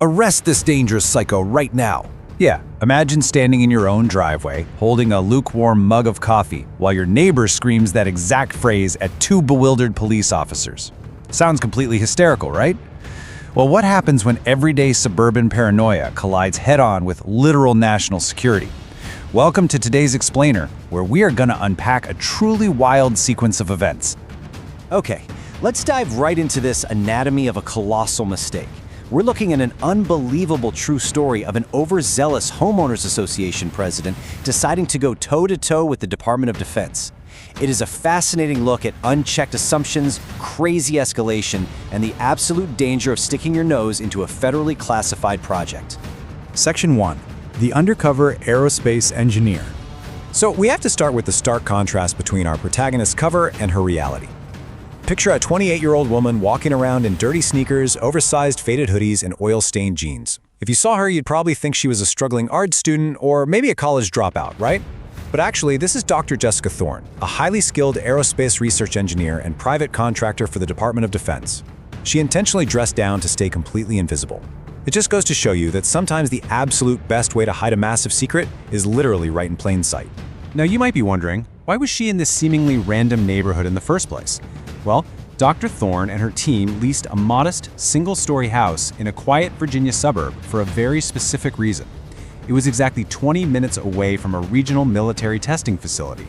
Arrest this dangerous psycho right now. Yeah, imagine standing in your own driveway, holding a lukewarm mug of coffee, while your neighbor screams that exact phrase at two bewildered police officers. Sounds completely hysterical, right? Well, what happens when everyday suburban paranoia collides head-on with literal national security? Welcome to today's Explainer, where we are gonna unpack a truly wild sequence of events. Okay, let's dive right into this anatomy of a colossal mistake. We're looking at an unbelievable true story of an overzealous homeowners association president deciding to go toe-to-toe with the Department of Defense. It is a fascinating look at unchecked assumptions, crazy escalation, and the absolute danger of sticking your nose into a federally classified project. Section 1. The Undercover Aerospace Engineer. So we have to start with the stark contrast between our protagonist's cover and her reality. Picture a 28-year-old woman walking around in dirty sneakers, oversized faded hoodies, and oil-stained jeans. If you saw her, you'd probably think she was a struggling art student or maybe a college dropout, right? But actually, this is Dr. Jessica Thorne, a highly skilled aerospace research engineer and private contractor for the Department of Defense. She intentionally dressed down to stay completely invisible. It just goes to show you that sometimes the absolute best way to hide a massive secret is literally right in plain sight. Now you might be wondering, why was she in this seemingly random neighborhood in the first place? Well, Dr. Thorne and her team leased a modest, single-story house in a quiet Virginia suburb for a very specific reason. It was exactly 20 minutes away from a regional military testing facility.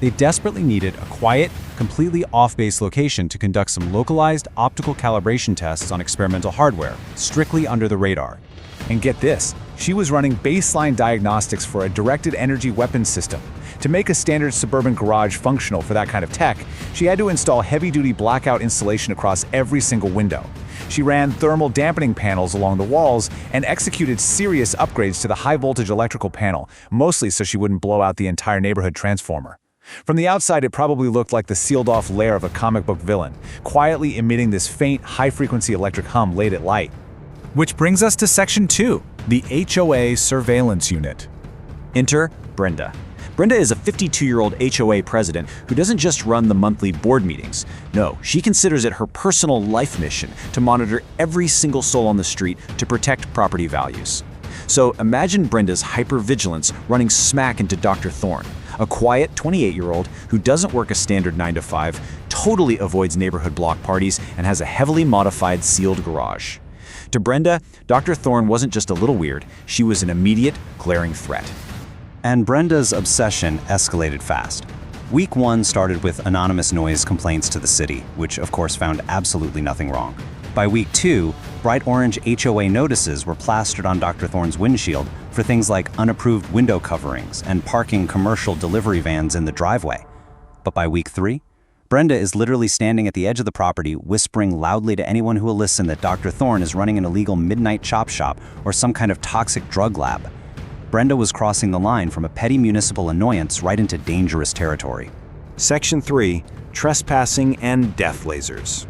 They desperately needed a quiet, completely off-base location to conduct some localized optical calibration tests on experimental hardware, strictly under the radar. And get this, she was running baseline diagnostics for a directed energy weapons system. To make a standard suburban garage functional for that kind of tech, she had to install heavy-duty blackout insulation across every single window. She ran thermal dampening panels along the walls and executed serious upgrades to the high-voltage electrical panel, mostly so she wouldn't blow out the entire neighborhood transformer. From the outside, it probably looked like the sealed-off lair of a comic book villain, quietly emitting this faint, high-frequency electric hum late at light. Which brings us to Section 2, the HOA Surveillance Unit. Enter Brenda. Brenda is a 52-year-old HOA president who doesn't just run the monthly board meetings. No, she considers it her personal life mission to monitor every single soul on the street to protect property values. So imagine Brenda's hypervigilance running smack into Dr. Thorne, a quiet 28-year-old who doesn't work a standard 9-to-5, totally avoids neighborhood block parties, and has a heavily modified sealed garage. To Brenda, Dr. Thorne wasn't just a little weird, she was an immediate, glaring threat. And Brenda's obsession escalated fast. Week 1 started with anonymous noise complaints to the city, which of course found absolutely nothing wrong. By week 2, bright orange HOA notices were plastered on Dr. Thorne's windshield for things like unapproved window coverings and parking commercial delivery vans in the driveway. But by week 3, Brenda is literally standing at the edge of the property, whispering loudly to anyone who will listen that Dr. Thorne is running an illegal midnight chop shop or some kind of toxic drug lab. Brenda was crossing the line from a petty municipal annoyance right into dangerous territory. Section 3, Trespassing and Death Lasers.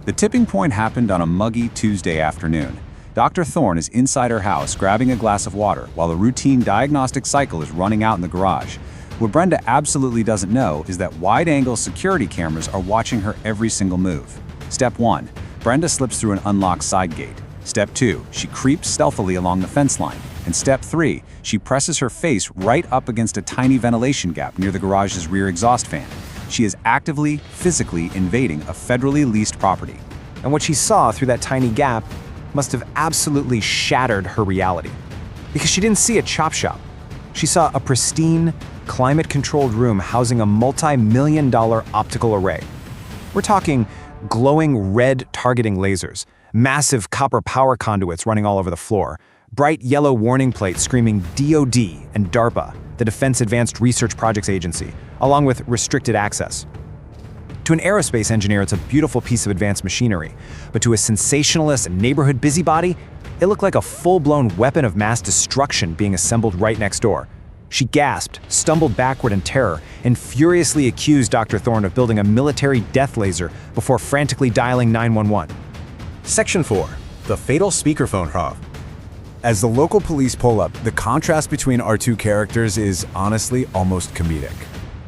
The tipping point happened on a muggy Tuesday afternoon. Dr. Thorne is inside her house grabbing a glass of water while the routine diagnostic cycle is running out in the garage. What Brenda absolutely doesn't know is that wide-angle security cameras are watching her every single move. Step 1, Brenda slips through an unlocked side gate. Step 2, she creeps stealthily along the fence line. And step 3, she presses her face right up against a tiny ventilation gap near the garage's rear exhaust fan. She is actively, physically invading a federally leased property. And what she saw through that tiny gap must have absolutely shattered her reality. Because she didn't see a chop shop. She saw a pristine, climate-controlled room housing a multi-million-dollar optical array. We're talking glowing red targeting lasers, massive copper power conduits running all over the floor, bright yellow warning plates screaming DOD and DARPA, the Defense Advanced Research Projects Agency, along with restricted access. To an aerospace engineer, it's a beautiful piece of advanced machinery, but to a sensationalist neighborhood busybody, it looked like a full-blown weapon of mass destruction being assembled right next door. She gasped, stumbled backward in terror, and furiously accused Dr. Thorne of building a military death laser before frantically dialing 911. Section 4, the Fatal Speakerphone Hub. As the local police pull up, the contrast between our two characters is honestly almost comedic.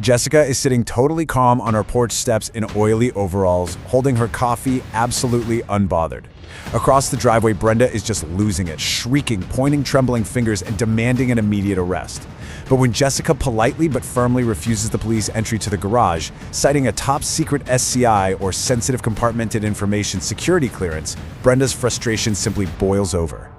Jessica is sitting totally calm on her porch steps in oily overalls, holding her coffee absolutely unbothered. Across the driveway, Brenda is just losing it, shrieking, pointing trembling fingers, and demanding an immediate arrest. But when Jessica politely but firmly refuses the police entry to the garage, citing a top-secret SCI or sensitive compartmented information security clearance, Brenda's frustration simply boils over.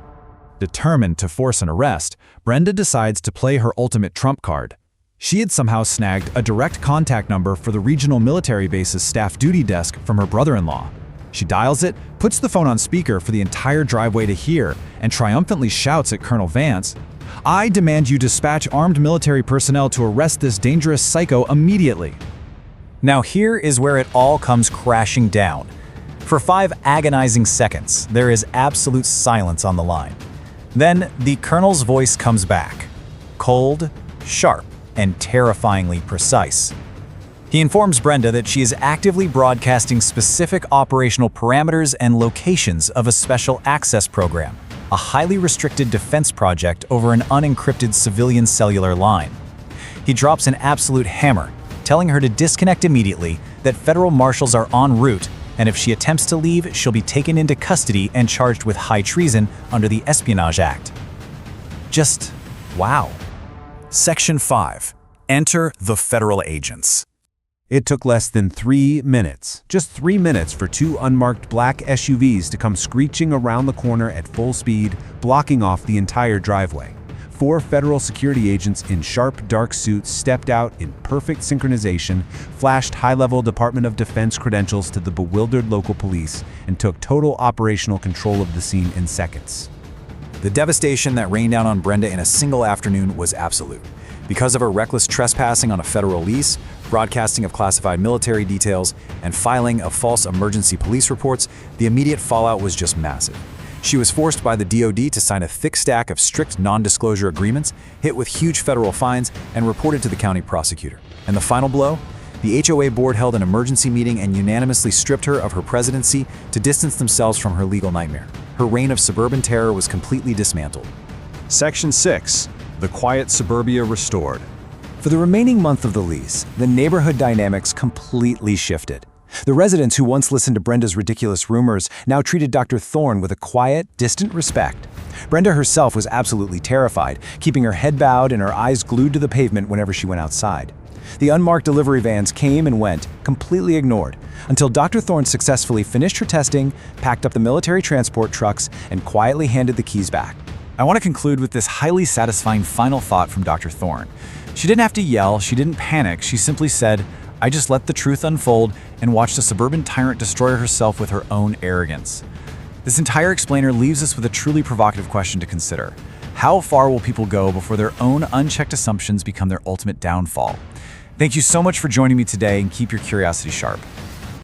Determined to force an arrest, Brenda decides to play her ultimate trump card. She had somehow snagged a direct contact number for the regional military base's staff duty desk from her brother-in-law. She dials it, puts the phone on speaker for the entire driveway to hear, and triumphantly shouts at Colonel Vance, "I demand you dispatch armed military personnel to arrest this dangerous psycho immediately." Now here is where it all comes crashing down. For 5 agonizing seconds, there is absolute silence on the line. Then the colonel's voice comes back, cold, sharp, and terrifyingly precise. He informs Brenda that she is actively broadcasting specific operational parameters and locations of a special access program, a highly restricted defense project over an unencrypted civilian cellular line. He drops an absolute hammer, telling her to disconnect immediately, that federal marshals are en route, and if she attempts to leave, she'll be taken into custody and charged with high treason under the Espionage Act. Just wow. Section 5. Enter the federal agents. It took less than 3 minutes, just 3 minutes, for 2 unmarked black SUVs to come screeching around the corner at full speed, blocking off the entire driveway. 4 federal security agents in sharp, dark suits stepped out in perfect synchronization, flashed high-level Department of Defense credentials to the bewildered local police, and took total operational control of the scene in seconds. The devastation that rained down on Brenda in a single afternoon was absolute. Because of her reckless trespassing on a federal lease, broadcasting of classified military details, and filing of false emergency police reports, the immediate fallout was just massive. She was forced by the DoD to sign a thick stack of strict non-disclosure agreements, hit with huge federal fines, and reported to the county prosecutor. And the final blow? The HOA board held an emergency meeting and unanimously stripped her of her presidency to distance themselves from her legal nightmare. Her reign of suburban terror was completely dismantled. Section 6. The quiet suburbia restored. For the remaining month of the lease, the neighborhood dynamics completely shifted. The residents who once listened to Brenda's ridiculous rumors now treated Dr. Thorne with a quiet, distant respect. Brenda herself was absolutely terrified, keeping her head bowed and her eyes glued to the pavement whenever she went outside. The unmarked delivery vans came and went, completely ignored, until Dr. Thorne successfully finished her testing, packed up the military transport trucks, and quietly handed the keys back. I want to conclude with this highly satisfying final thought from Dr. Thorne. She didn't have to yell, she didn't panic, she simply said, "I just let the truth unfold and watched a suburban tyrant destroy herself with her own arrogance." This entire explainer leaves us with a truly provocative question to consider. How far will people go before their own unchecked assumptions become their ultimate downfall? Thank you so much for joining me today, and keep your curiosity sharp.